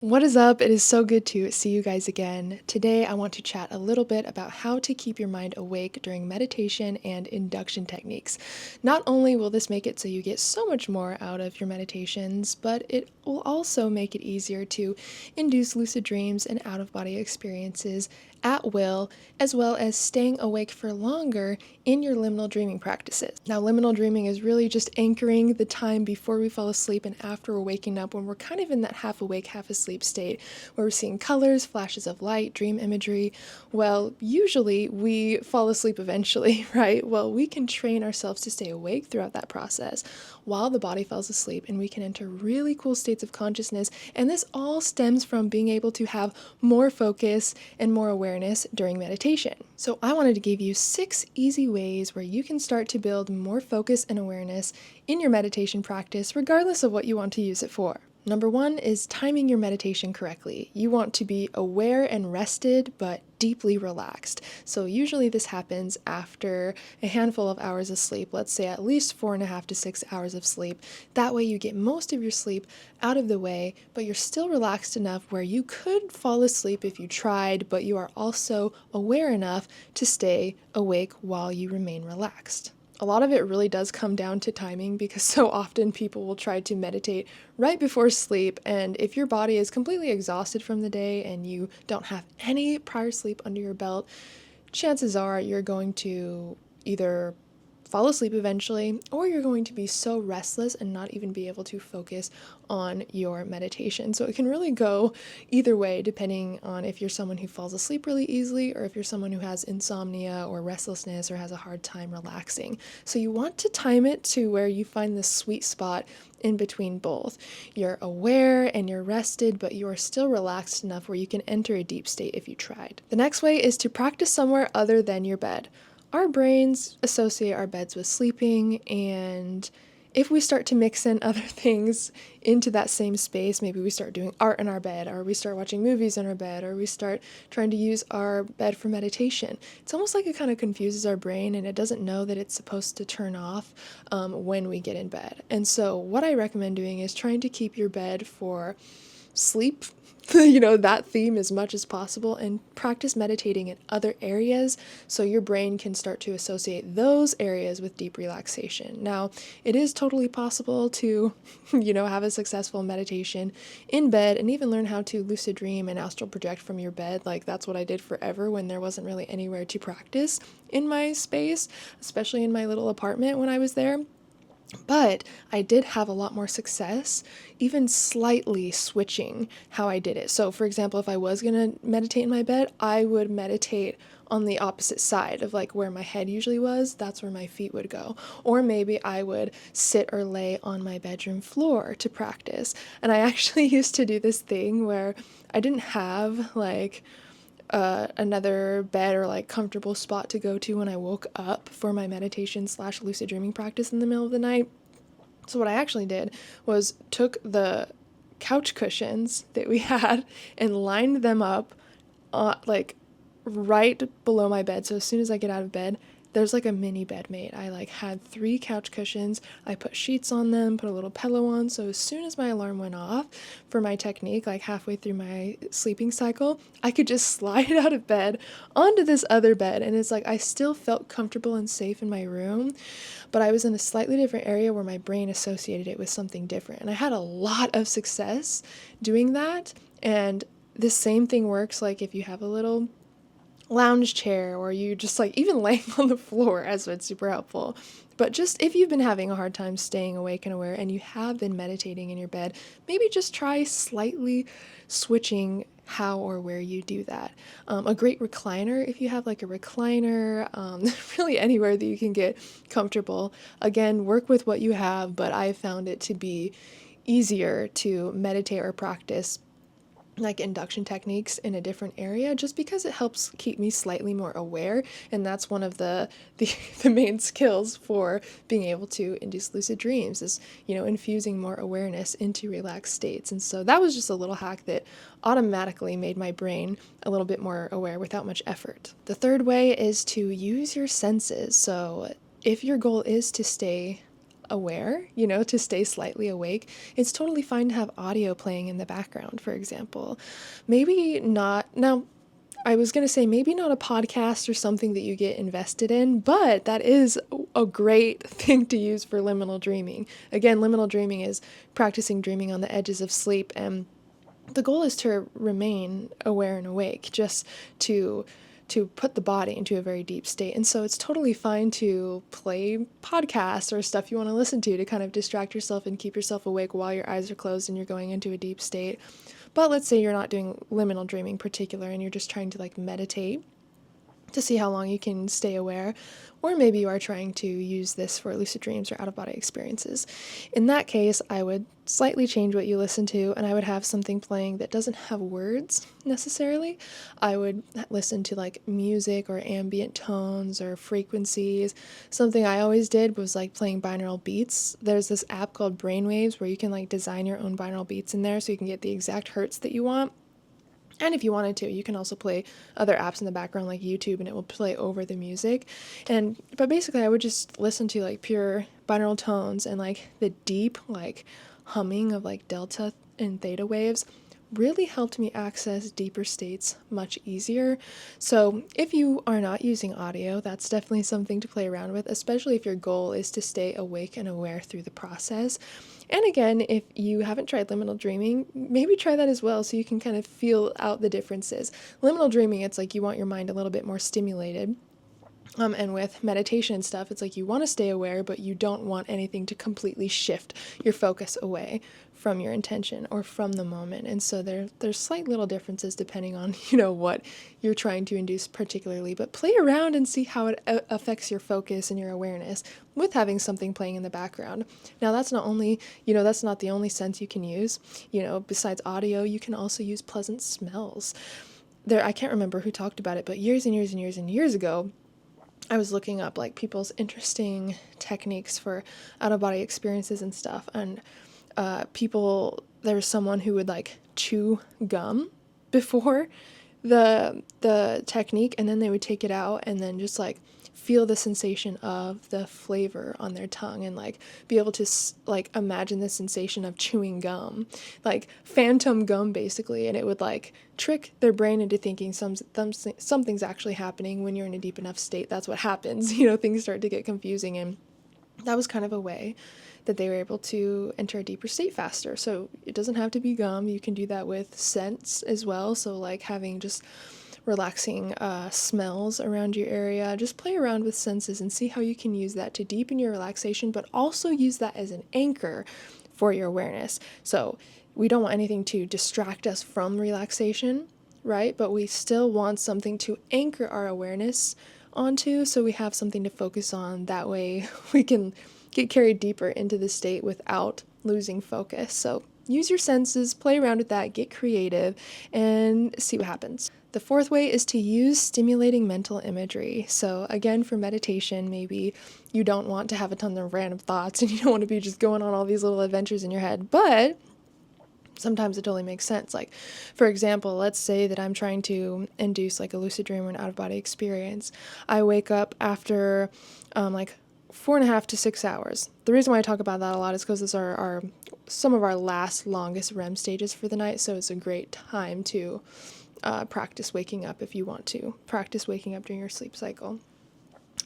What is up? It is so good to see you guys again. Today, I want to chat a little bit about how to keep your mind awake during meditation and induction techniques. Not only will this make it so you get so much more out of your meditations, but it will also make it easier to induce lucid dreams and out of body experiences at will, as well as staying awake for longer in your liminal dreaming practices. Now, liminal dreaming is really just anchoring the time before we fall asleep and after we're waking up, when we're kind of in that half awake, half asleep state where we're seeing colors, flashes of light, dream imagery. Well, usually we fall asleep eventually, right? Well, we can train ourselves to stay awake throughout that process while the body falls asleep, and we can enter really cool states of consciousness. And this all stems from being able to have more focus and more awareness during meditation. So I wanted to give you 6 easy ways where you can start to build more focus and awareness in your meditation practice, regardless of what you want to use it for. Number 1 is timing your meditation correctly. You want to be aware and rested, but deeply relaxed. So usually this happens after a handful of hours of sleep, let's say at least 4.5 to 6 hours of sleep. That way you get most of your sleep out of the way, but you're still relaxed enough where you could fall asleep if you tried, but you are also aware enough to stay awake while you remain relaxed. A lot of it really does come down to timing, because so often people will try to meditate right before sleep, and if your body is completely exhausted from the day and you don't have any prior sleep under your belt, chances are you're going to either fall asleep eventually, or you're going to be so restless and not even be able to focus on your meditation. So it can really go either way, depending on if you're someone who falls asleep really easily, or if you're someone who has insomnia or restlessness or has a hard time relaxing. So you want to time it to where you find the sweet spot in between both. You're aware and you're rested, but you are still relaxed enough where you can enter a deep state if you tried. The next way is to practice somewhere other than your bed. Our brains associate our beds with sleeping, and if we start to mix in other things into that same space, maybe we start doing art in our bed, or we start watching movies in our bed, or we start trying to use our bed for meditation, it's almost like it kind of confuses our brain, and it doesn't know that it's supposed to turn off when we get in bed. And so what I recommend doing is trying to keep your bed for sleep, that theme as much as possible, and practice meditating in other areas so your brain can start to associate those areas with deep relaxation. Now, it is totally possible to, have a successful meditation in bed and even learn how to lucid dream and astral project from your bed. Like, that's what I did forever when there wasn't really anywhere to practice in my space, especially in my little apartment when I was there. But I did have a lot more success, even slightly switching how I did it. So, for example, if I was going to meditate in my bed, I would meditate on the opposite side of like where my head usually was. That's where my feet would go. Or maybe I would sit or lay on my bedroom floor to practice. And I actually used to do this thing where I didn't have another bed or like comfortable spot to go to when I woke up for my meditation / lucid dreaming practice in the middle of the night. So what I actually did was took the couch cushions that we had and lined them up like right below my bed. So as soon as I get out of bed, there's like a mini bed made. I like had 3 couch cushions. I put sheets on them, put a little pillow on. So as soon as my alarm went off for my technique, like halfway through my sleeping cycle, I could just slide out of bed onto this other bed. And it's like I still felt comfortable and safe in my room, but I was in a slightly different area where my brain associated it with something different. And I had a lot of success doing that. And the same thing works like if you have a little lounge chair, or you just like even laying on the floor, as it's super helpful. But just if you've been having a hard time staying awake and aware and you have been meditating in your bed, maybe just try slightly switching how or where you do that. A great recliner, if you have like a recliner, really anywhere that you can get comfortable. Again, work with what you have, but I found it to be easier to meditate or practice like induction techniques in a different area, just because it helps keep me slightly more aware, and that's one of the main skills for being able to induce lucid dreams is infusing more awareness into relaxed states. And so that was just a little hack that automatically made my brain a little bit more aware without much effort. The third way is to use your senses. So if your goal is to stay aware, to stay slightly awake, it's totally fine to have audio playing in the background, for example. Maybe not, now, I was going to say maybe not a podcast or something that you get invested in, but that is a great thing to use for liminal dreaming. Again, liminal dreaming is practicing dreaming on the edges of sleep, and the goal is to remain aware and awake, just to put the body into a very deep state. And so it's totally fine to play podcasts or stuff you want to listen to kind of distract yourself and keep yourself awake while your eyes are closed and you're going into a deep state. But let's say you're not doing liminal dreaming particular and you're just trying to like meditate to see how long you can stay aware, or maybe you are trying to use this for lucid dreams or out-of-body experiences. In that case, I would slightly change what you listen to, and I would have something playing that doesn't have words necessarily. I would listen to like music or ambient tones or frequencies. Something I always did was like playing binaural beats. There's this app called Brainwaves where you can like design your own binaural beats in there so you can get the exact hertz that you want. And if you wanted to, you can also play other apps in the background like YouTube and it will play over the music. But basically I would just listen to like pure binaural tones, and like the deep like humming of like delta and theta waves really helped me access deeper states much easier. So if you are not using audio, that's definitely something to play around with, especially if your goal is to stay awake and aware through the process. And again, if you haven't tried liminal dreaming, maybe try that as well so you can kind of feel out the differences. Liminal dreaming, it's like you want your mind a little bit more stimulated. And with meditation and stuff, it's like you want to stay aware, but you don't want anything to completely shift your focus away from your intention or from the moment. And so there's slight little differences depending on, what you're trying to induce particularly. But play around and see how it affects your focus and your awareness with having something playing in the background. Now, that's not the only sense you can use. Besides audio, you can also use pleasant smells. I can't remember who talked about it, but years and years and years and years ago, I was looking up like people's interesting techniques for out-of-body experiences and stuff, and there was someone who would like chew gum before the technique, and then they would take it out and then just like feel the sensation of the flavor on their tongue and like be able to like imagine the sensation of chewing gum, like phantom gum basically, and it would like trick their brain into thinking something's actually happening. When you're in a deep enough state, that's what happens. Things start to get confusing, and that was kind of a way that they were able to enter a deeper state faster. So it doesn't have to be gum. You can do that with scents as well. So like having just relaxing smells around your area. Just play around with senses and see how you can use that to deepen your relaxation, but also use that as an anchor for your awareness. So we don't want anything to distract us from relaxation, right? But we still want something to anchor our awareness onto, so we have something to focus on. That way we can get carried deeper into the state without losing focus. So use your senses, play around with that, get creative, and see what happens. The fourth way is to use stimulating mental imagery. So again, for meditation, maybe you don't want to have a ton of random thoughts and you don't want to be just going on all these little adventures in your head, but sometimes it totally makes sense. Like, for example, let's say that I'm trying to induce like a lucid dream or an out-of-body experience. I wake up after like 4.5 to 6 hours. The reason why I talk about that a lot is because those are some of our longest REM stages for the night, so it's a great time to practice waking up if you want to. Practice waking up during your sleep cycle.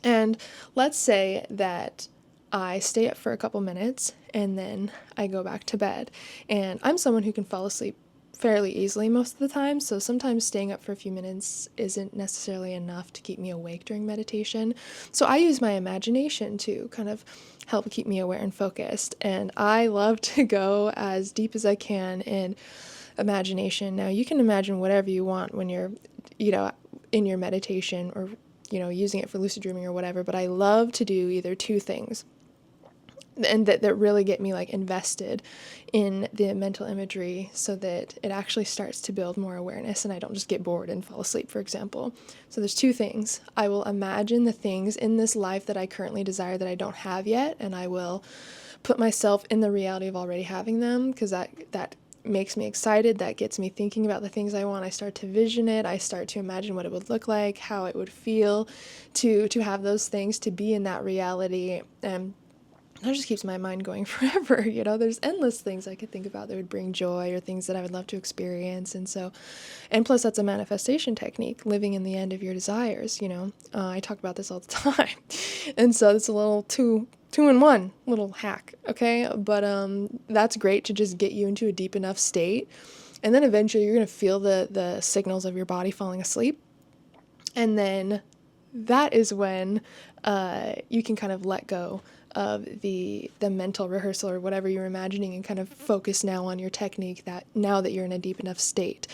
And let's say that I stay up for a couple minutes and then I go back to bed. And I'm someone who can fall asleep fairly easily most of the time, so sometimes staying up for a few minutes isn't necessarily enough to keep me awake during meditation. So I use my imagination to kind of help keep me aware and focused. And I love to go as deep as I can in imagination. Now, you can imagine whatever you want when you're, in your meditation or, using it for lucid dreaming or whatever, but I love to do either two things and that really get me like invested in the mental imagery so that it actually starts to build more awareness and I don't just get bored and fall asleep, for example. So there's two things. I will imagine the things in this life that I currently desire that I don't have yet, and I will put myself in the reality of already having them, because that makes me excited. That gets me thinking about the things I want. I start to vision it. I start to imagine what it would look like, how it would feel to have those things, to be in that reality. And that just keeps my mind going forever. There's endless things I could think about that would bring joy, or things that I would love to experience. And plus that's a manifestation technique, living in the end of your desires. I talk about this all the time. And so it's a little two in one little hack. Okay. But, that's great to just get you into a deep enough state. And then eventually you're going to feel the signals of your body falling asleep. And then that is when, you can kind of let go of the mental rehearsal or whatever you're imagining, and kind of focus now on your technique, that now that you're in a deep enough state.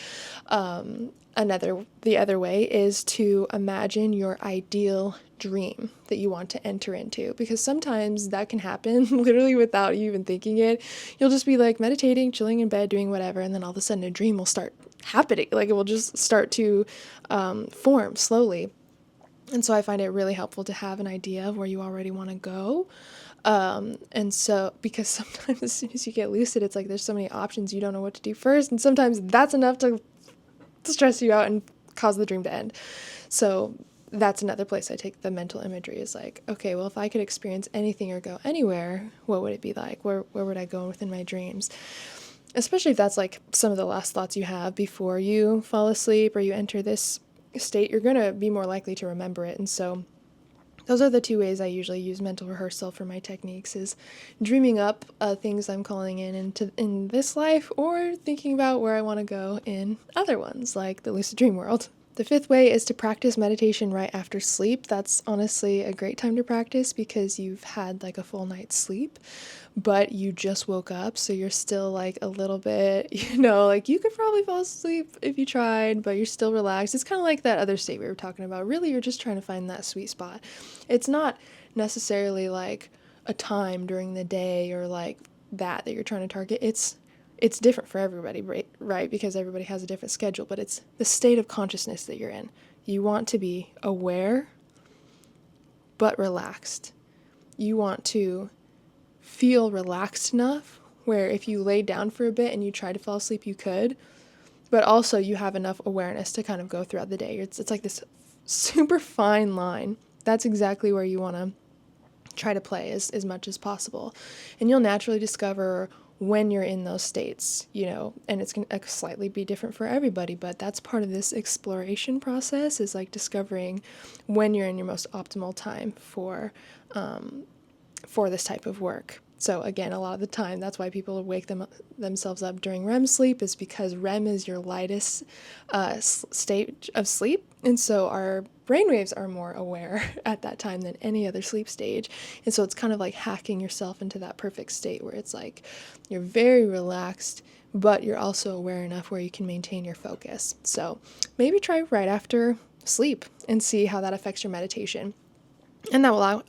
The other way is to imagine your ideal dream that you want to enter into, because sometimes that can happen literally without you even thinking it. You'll just be like meditating, chilling in bed, doing whatever, and then all of a sudden a dream will start happening. Like, it will just start to form slowly. And so I find it really helpful to have an idea of where you already want to go. And so, because sometimes as soon as you get lucid, it's like there's so many options, you don't know what to do first. And sometimes that's enough to stress you out and cause the dream to end. So that's another place I take the mental imagery, is like, okay, well, if I could experience anything or go anywhere, what would it be like? Where would I go within my dreams? Especially if that's like some of the last thoughts you have before you fall asleep or you enter this state, you're going to be more likely to remember it. And so those are the two ways I usually use mental rehearsal for my techniques, is dreaming up things I'm calling in this life, or thinking about where I want to go in other ones, like the lucid dream world. The fifth way is to practice meditation right after sleep. That's honestly a great time to practice, because you've had like a full night's sleep, but you just woke up, so you're still like a little bit, like you could probably fall asleep if you tried, but you're still relaxed. It's kind of like that other state we were talking about. Really, you're just trying to find that sweet spot. It's not necessarily like a time during the day or like that you're trying to target. It's different for everybody, right? Because everybody has a different schedule, but it's the state of consciousness that you're in. You want to be aware, but relaxed. You want to feel relaxed enough where if you lay down for a bit and you try to fall asleep, you could, but also you have enough awareness to kind of go throughout the day. It's like this super fine line. That's exactly where you want to try to play as much as possible. And you'll naturally discover when you're in those states, and it's going to slightly be different for everybody, but that's part of this exploration process, is like discovering when you're in your most optimal time for this type of work. So again, a lot of the time, that's why people wake themselves up during REM sleep, is because REM is your lightest state of sleep. And so our brainwaves are more aware at that time than any other sleep stage. And so it's kind of like hacking yourself into that perfect state where it's like you're very relaxed, but you're also aware enough where you can maintain your focus. So maybe try right after sleep and see how that affects your meditation. And that will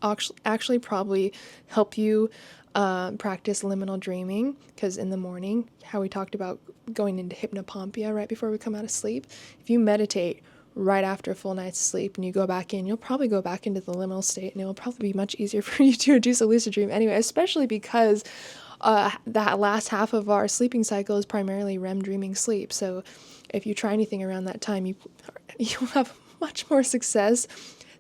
actually probably help you practice liminal dreaming, because in the morning, how we talked about going into hypnopompia right before we come out of sleep, if you meditate right after a full night's sleep and you go back in, you'll probably go back into the liminal state, and it will probably be much easier for you to induce a lucid dream anyway, especially because that last half of our sleeping cycle is primarily REM dreaming sleep. So if you try anything around that time, you'll have much more success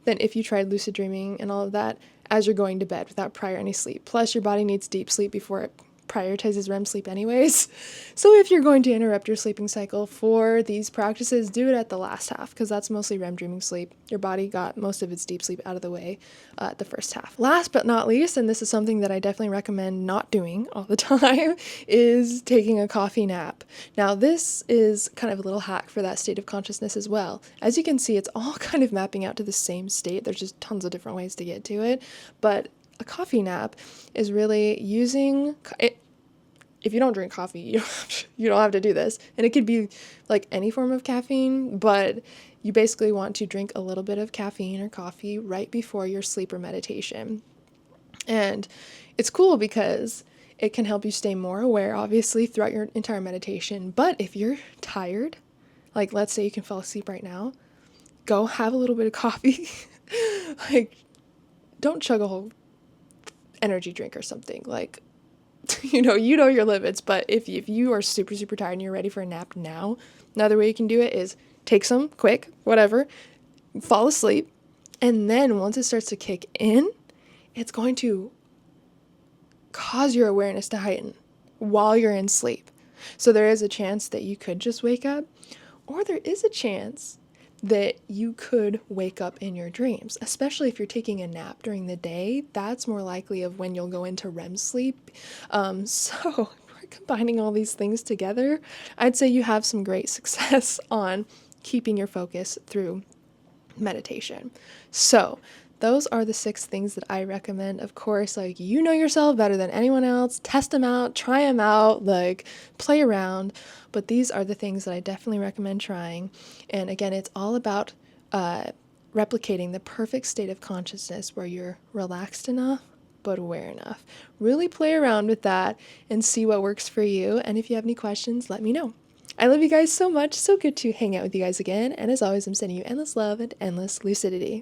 than if you tried lucid dreaming and all of that as you're going to bed without prior any sleep. Plus, your body needs deep sleep before it prioritizes REM sleep anyways. So if you're going to interrupt your sleeping cycle for these practices, do it at the last half, because that's mostly REM dreaming sleep. Your body got most of its deep sleep out of the way at the first half. Last but not least, and this is something that I definitely recommend not doing all the time, is taking a coffee nap. Now, this is kind of a little hack for that state of consciousness as well. As you can see, it's all kind of mapping out to the same state. There's just tons of different ways to get to it, but a coffee nap is really using it. If you don't drink coffee, you don't have to do this. And it could be like any form of caffeine, but you basically want to drink a little bit of caffeine or coffee right before your sleep or meditation. And it's cool because it can help you stay more aware, obviously, throughout your entire meditation. But if you're tired, like let's say you can fall asleep right now, go have a little bit of coffee. Like, don't chug a whole energy drink or something. Like, you know your limits, but if you are super, super tired and you're ready for a nap now, another way you can do it is take some quick, whatever, fall asleep, and then once it starts to kick in, it's going to cause your awareness to heighten while you're in sleep. So there is a chance that you could just wake up, or there is a chance that you could wake up in your dreams, especially if you're taking a nap during the day. That's more likely of when you'll go into REM sleep. So we're combining all these things together. I'd say you have some great success on keeping your focus through meditation. So those are the 6 things that I recommend. Of course, like, you know yourself better than anyone else. Test them out, try them out, like, play around. But these are the things that I definitely recommend trying. And again, it's all about replicating the perfect state of consciousness where you're relaxed enough but aware enough. Really play around with that and see what works for you. And if you have any questions, let me know. I love you guys so much. So good to hang out with you guys again. And as always, I'm sending you endless love and endless lucidity.